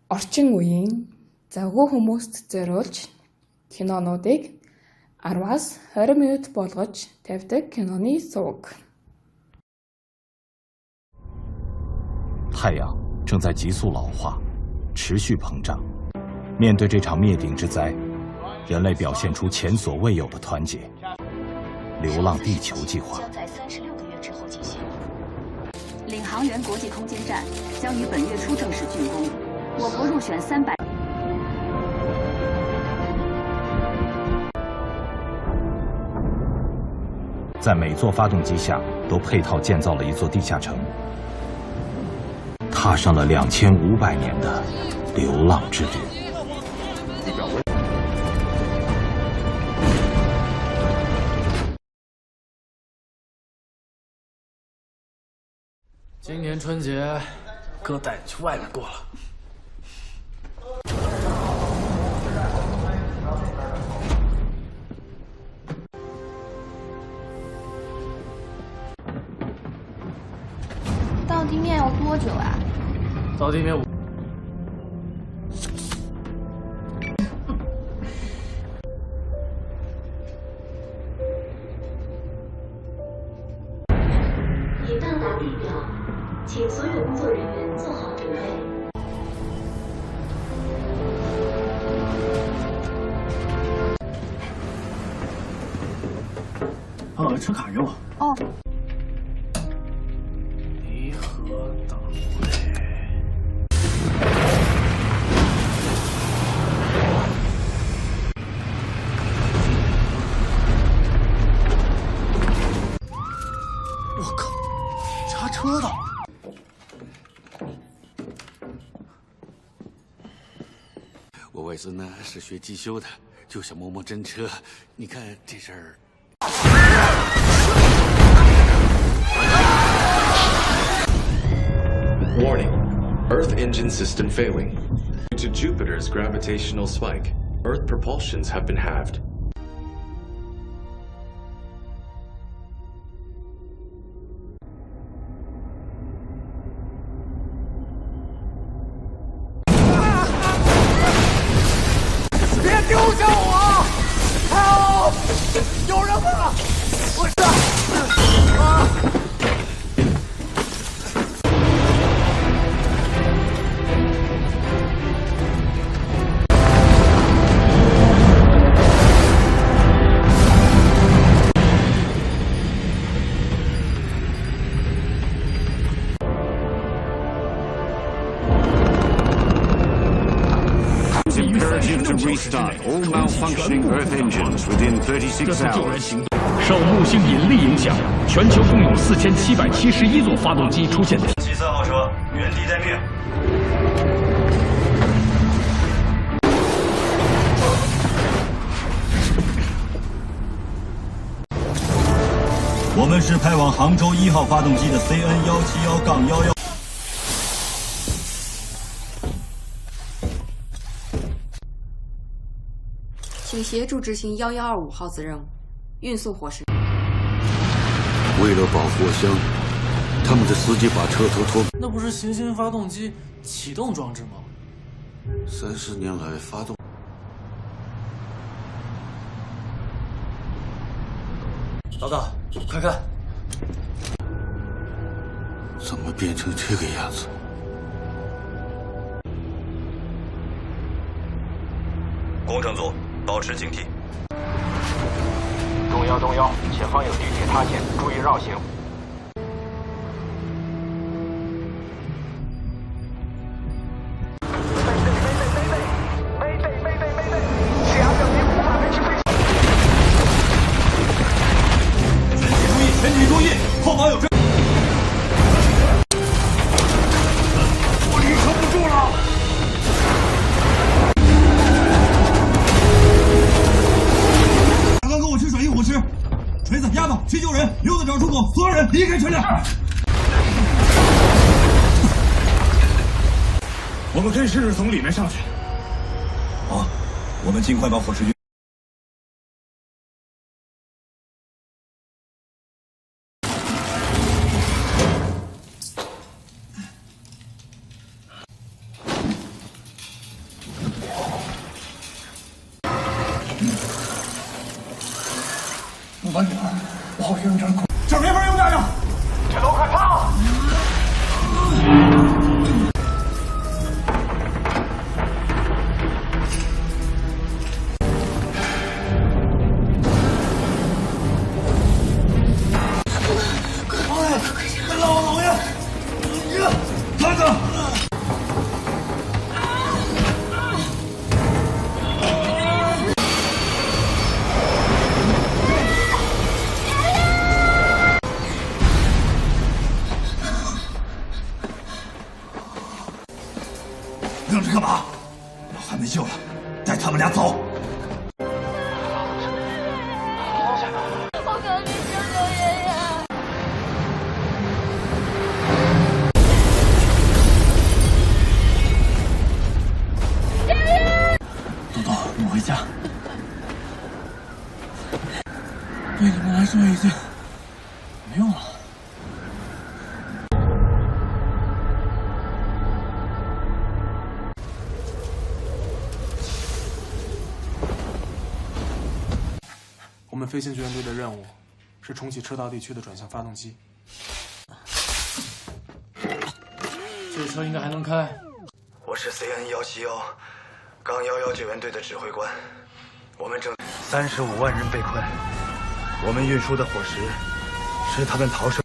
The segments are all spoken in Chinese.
Орчин үеийн завгүй хүмүүст зориулж кинонуудыг 10-аас 20 минут болгож тавьдаг киноны суваг. 太阳正在急速老化，持续膨胀。面对这场灭顶之灾，人类表现出前所未有的团结。流浪地球计划将在36个月之后进行。领航员国际空间站将于本月初正式竣工。我国入选300。在每座发动机下都配套建造了一座地下城，踏上了2500年的流浪之旅。今年春节，哥带你去外面过了。到地面要多久啊？到地面已到达地表，请所有工作人员做好准备。车卡给我。哦。离合档位。我靠，刹车的。我外孙呢是学机修的，就想摸摸真车。你看这事儿。Warning. Earth engine system failing. Due to Jupiter's gravitational spike, Earth propulsions have been halved. Imperative to restart all malfunctioning Earth engines within 36 hours. 受木星引力影响，全球共有4771座发动机出现。73号车原地待命。我们是派往杭州1号发动机的 CN171-11。请协助执行1125号次任务，运送火石。为了保货箱，他们的司机把车头拖。那不是行星发动机启动装置吗？30年来发动。老大，快看！怎么变成这个样子？工程组。保持警惕！动摇！前方有地铁塌陷，注意绕行。全体注意，后方有追！我离撑不住了！锤子、丫头去救人，溜子找出口，所有人离开车辆。我们可以试试从里面上去。好，我们尽快把火石军。愣着干嘛？我还没救了，带他们俩走。我求你救救爷爷！爷爷！豆豆，你回家。对你们来说已经没用了。 我们飞行救援队的任务是重启车道地区的转向发动机。这车应该还能开。我是 CN171杠11救援队的指挥官，我们正35万人被困，我们运输的伙食是他们逃生。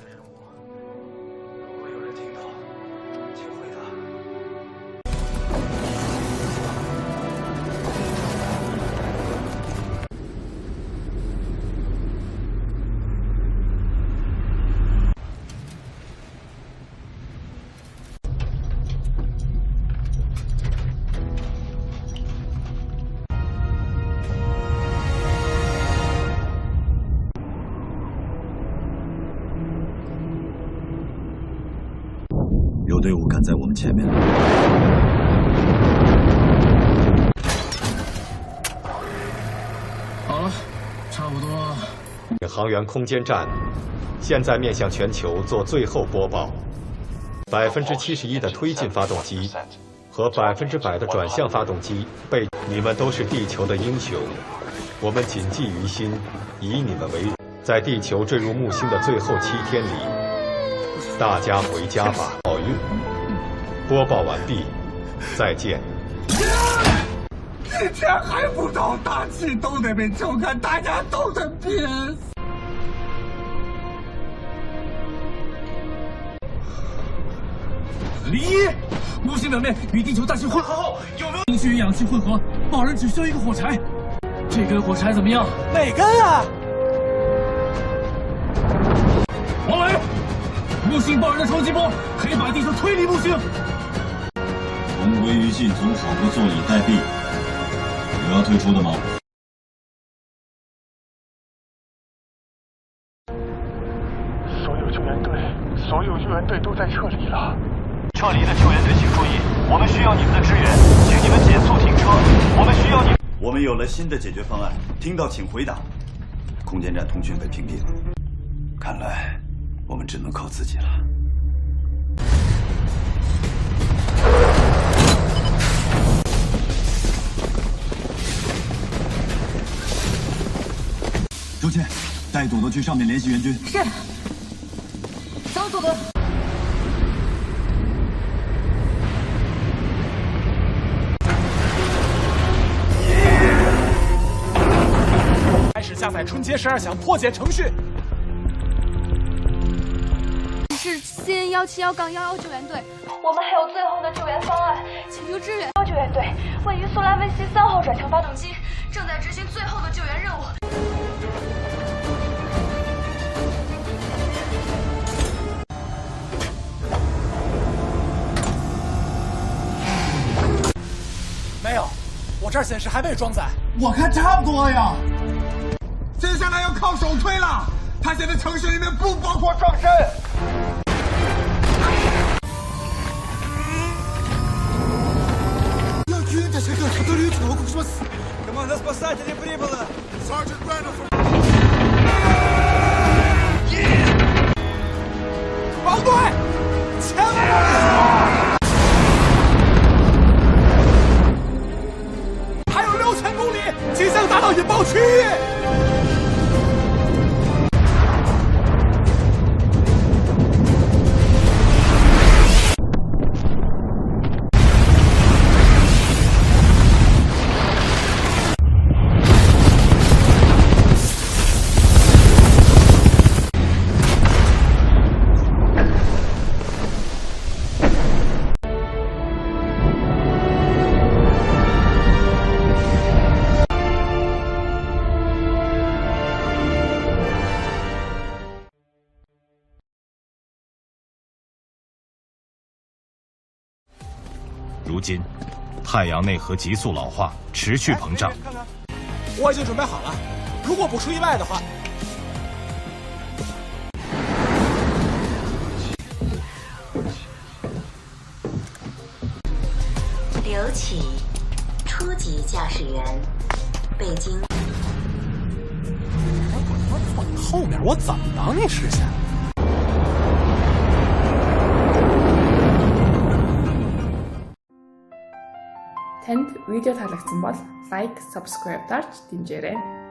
有队伍赶在我们前面。好了，差不多。领航员空间站现在面向全球做最后播报：71%的推进发动机和100%的转向发动机被你们都是地球的英雄，我们谨记于心，以你们为荣。在地球坠入木星的最后7天里，大家回家吧，奥运。播报完毕，再见。一天还不到，大气都得被抽干，大家都得憋死。李，木星表面与地球大气混合后，有没有氢气与氧气混合？某人只需要一个火柴，这根火柴怎么样？哪根啊？王磊，木星爆燃的冲击波可以把地球推离木星。同归于尽总好过坐以待毙。有要退出的吗？所有救援队都在撤离了。撤离的救援队请注意，我们需要你们的支援，请你们减速停车。我们需要你。我们有了新的解决方案，听到请回答。空间站通讯被屏蔽了，看来我们只能靠自己了。 周倩，带朵朵去上面联系援军。是。走，朵朵。开始下载春节12响破解程序。是 CN171杠11救援队，我们还有最后的救援方案，请求支援。救援队位于苏拉威西3号转向发动机，正在执行最后的救援任务。 没有，我这儿显示还未装载。我看差不多呀。接下来要靠手推了，它现在程序里面不包括撞身。要军的这个他都溜出我说死。Команда спасателей прибыла. Sergeant Randall. 王队，前来！ 6000公里，即将达到引爆区域。如今，太阳内核急速老化，持续膨胀。我已经准备好了，如果不出意外的话。刘启，初级驾驶员，北京。后面我怎么帮你实现Танд видео таалагдсан бол лайк, subscribe дарж дэмжээрэй.